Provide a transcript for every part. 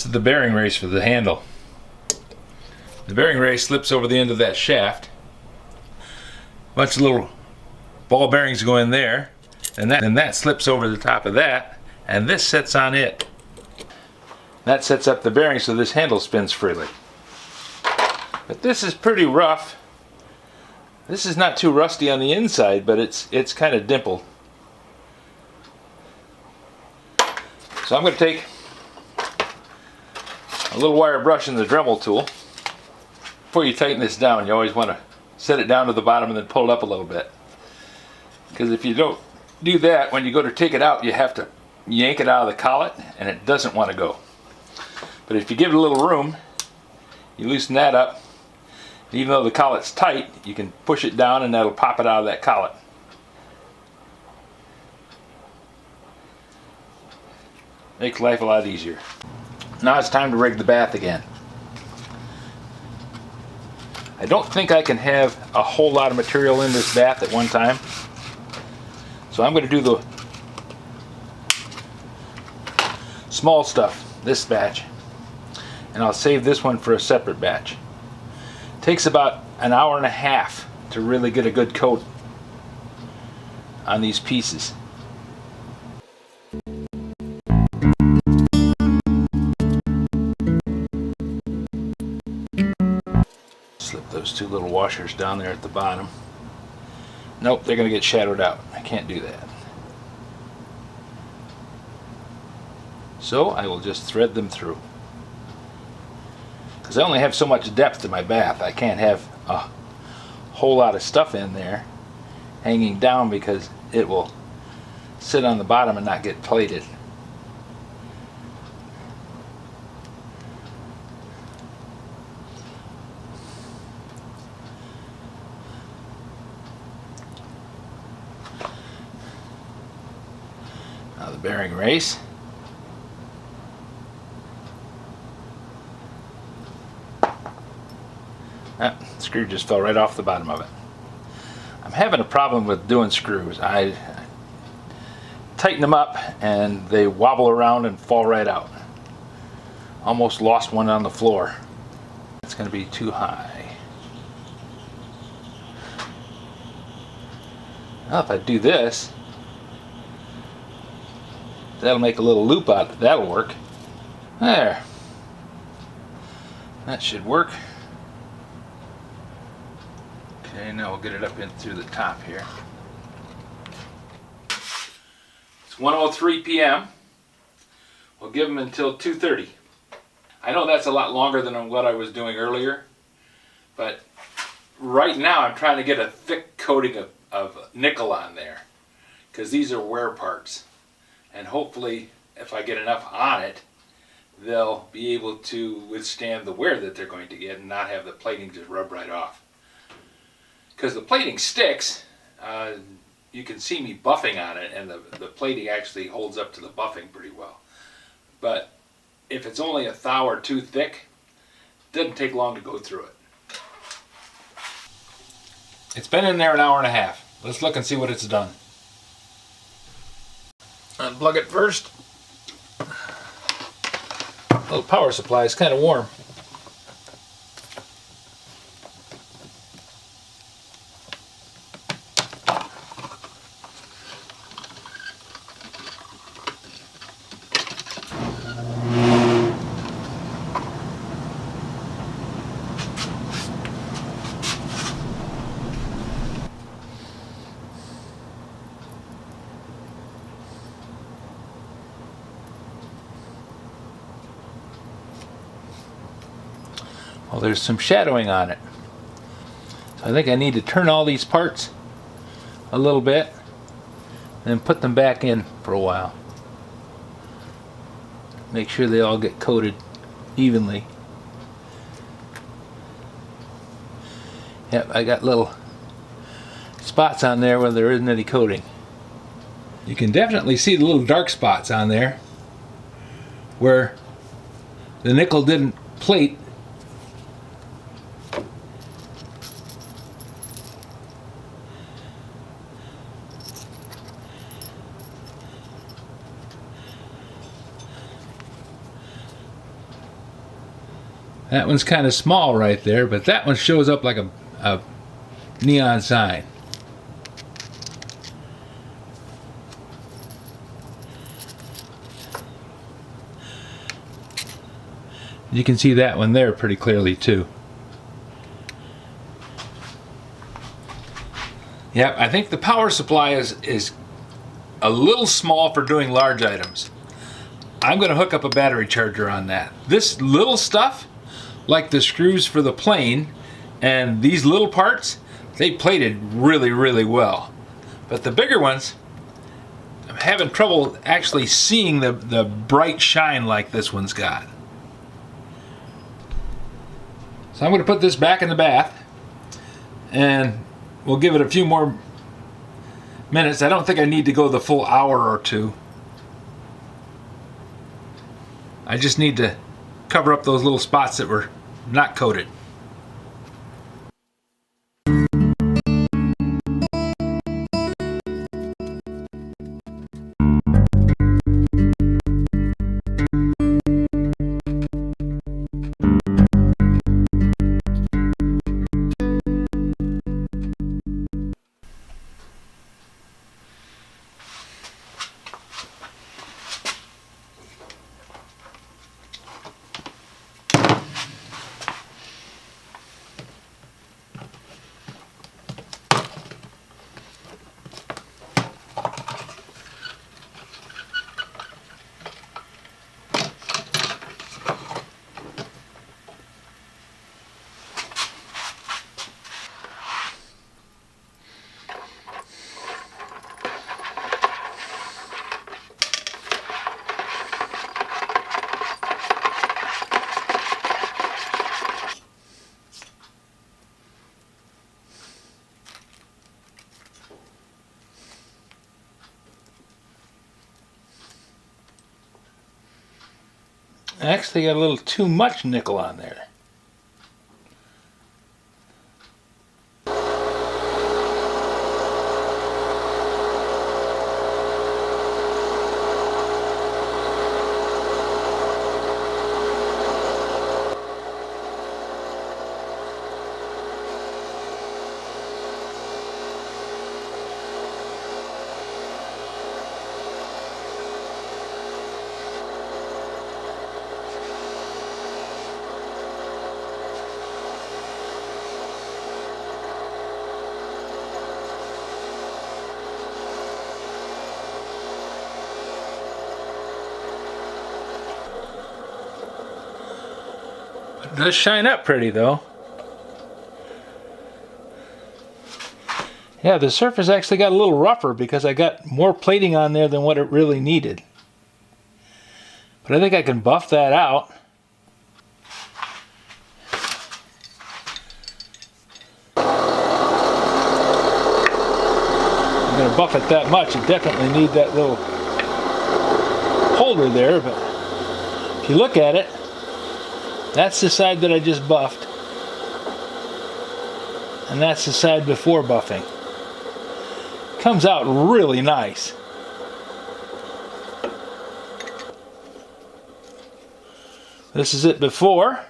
This is the bearing race for the handle. The bearing race slips over the end of that shaft. A bunch of little ball bearings go in there, and that slips over the top of that, and this sits on it. That sets up the bearing so this handle spins freely. But this is pretty rough. This is not too rusty on the inside, but it's kind of dimpled. So I'm going to take a little wire brush and the Dremel tool. Before you tighten this down, you always want to set it down to the bottom and then pull it up a little bit. Because if you don't do that, when you go to take it out, you have to yank it out of the collet, and it doesn't want to go. But if you give it a little room, you loosen that up, and even though the collet's tight, you can push it down and that'll pop it out of that collet. Makes life a lot easier. Now it's time to rig the bath again. I don't think I can have a whole lot of material in this bath at one time. So I'm going to do the small stuff, this batch. And I'll save this one for a separate batch. It takes about an hour and a half to really get a good coat on these pieces. Slip those two little washers down there at the bottom. Nope, they're going to get shadowed out. I can't do that. So I will just thread them through. Because I only have so much depth to my bath. I can't have a whole lot of stuff in there hanging down because it will sit on the bottom and not get plated. Now the bearing race. Ah, the screw just fell right off the bottom of it. I'm having a problem with doing screws. I tighten them up and they wobble around and fall right out. Almost lost one on the floor. It's going to be too high. Now if I do this, that'll make a little loop out. That'll work. There. That should work. Okay, now we'll get it up in through the top here. It's 1:03 p.m. We'll give them until 2:30. I know that's a lot longer than what I was doing earlier, but right now I'm trying to get a thick coating of nickel on there, because these are wear parts. And hopefully, if I get enough on it, they'll be able to withstand the wear that they're going to get and not have the plating just rub right off. Because the plating sticks, you can see me buffing on it, and the plating actually holds up to the buffing pretty well. But if it's only a thou or two thick, it doesn't take long to go through it. It's been in there an hour and a half. Let's look and see what it's done. Unplug it first. A little power supply is kind of warm. Well, there's some shadowing on it. So I think I need to turn all these parts a little bit and then put them back in for a while. Make sure they all get coated evenly. Yep, I got little spots on there where there isn't any coating. You can definitely see the little dark spots on there where the nickel didn't plate. That one's kind of small right there, but that one shows up like a neon sign. You can see that one there pretty clearly too. Yep, I think the power supply is a little small for doing large items. I'm going to hook up a battery charger on that. This little stuff, like the screws for the plane and these little parts, they plated really, really well. But the bigger ones, I'm having trouble actually seeing the bright shine like this one's got. So I'm going to put this back in the bath and we'll give it a few more minutes. I don't think I need to go the full hour or two. I just need to cover up those little spots that were not coated. I actually got a little too much nickel on there. It does shine up pretty though. Yeah, the surface actually got a little rougher because I got more plating on there than what it really needed. But I think I can buff that out. I'm going to buff it that much. You definitely need that little holder there, but if you look at it, that's the side that I just buffed. And that's the side before buffing. Comes out really nice. This is it before.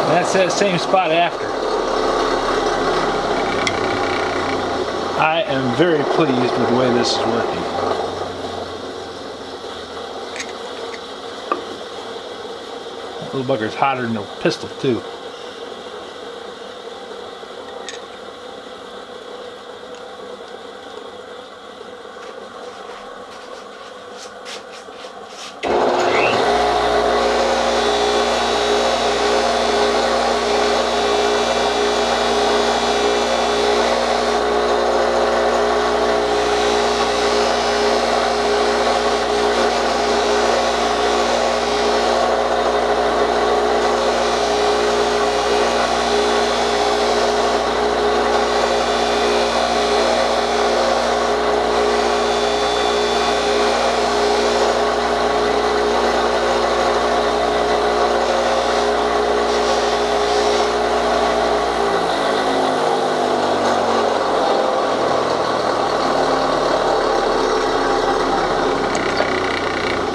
That's that same spot after. I am very pleased with the way this is working. That little bugger's hotter than a pistol too.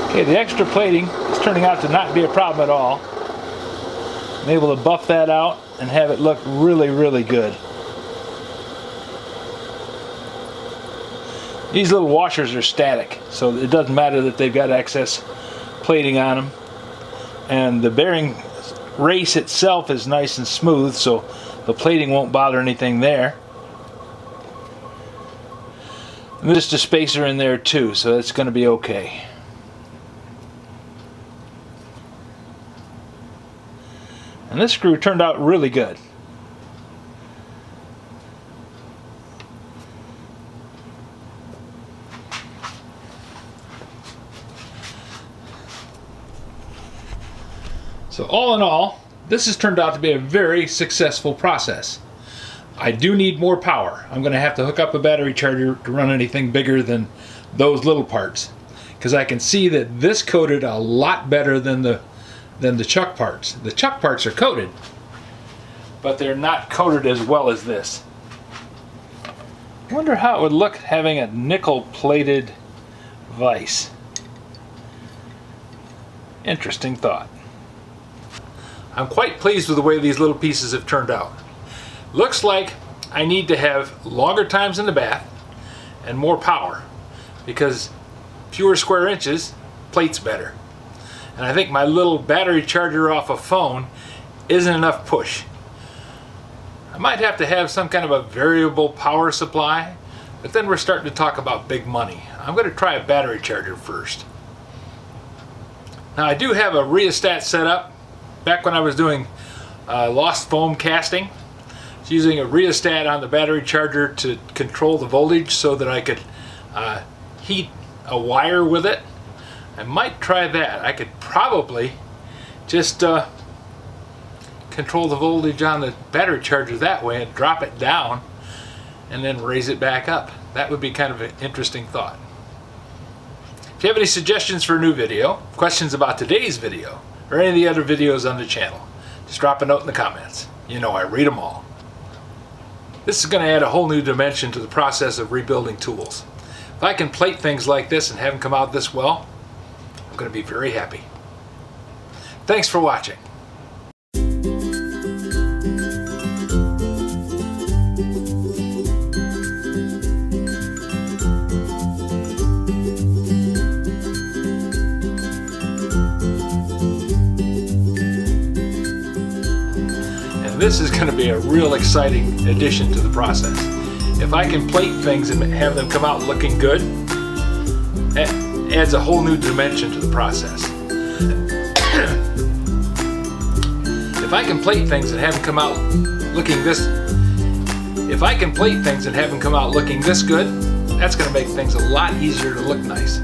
Okay, the extra plating is turning out to not be a problem at all. I'm able to buff that out and have it look really, really good. These little washers are static, so it doesn't matter that they've got excess plating on them. And the bearing race itself is nice and smooth, so the plating won't bother anything there. And there's just a spacer in there too, so that's going to be okay. And this screw turned out really good. So all in all, this has turned out to be a very successful process. I do need more power. I'm going to have to hook up a battery charger to run anything bigger than those little parts, because I can see that this coated a lot better than the chuck parts. The chuck parts are coated, but they're not coated as well as this. I wonder how it would look having a nickel plated vise. Interesting thought. I'm quite pleased with the way these little pieces have turned out. Looks like I need to have longer times in the bath and more power, because fewer square inches plates better. And I think my little battery charger off a phone isn't enough push. I might have to have some kind of a variable power supply, but then we're starting to talk about big money. I'm going to try a battery charger first. Now I do have a rheostat set up. Back when I was doing lost foam casting, I was using a rheostat on the battery charger to control the voltage so that I could heat a wire with it. I might try that. I could probably just control the voltage on the battery charger that way and drop it down and then raise it back up. That would be kind of an interesting thought. If you have any suggestions for a new video, questions about today's video, or any of the other videos on the channel, just drop a note in the comments. You know I read them all. This is going to add a whole new dimension to the process of rebuilding tools. If I can plate things like this and have them come out this well, I'm going to be very happy. Thanks for watching. This is going to be a real exciting addition to the process. If I can plate things and have them come out looking good, it adds a whole new dimension to the process. If I can plate things and have them come out looking this, good, that's going to make things a lot easier to look nice.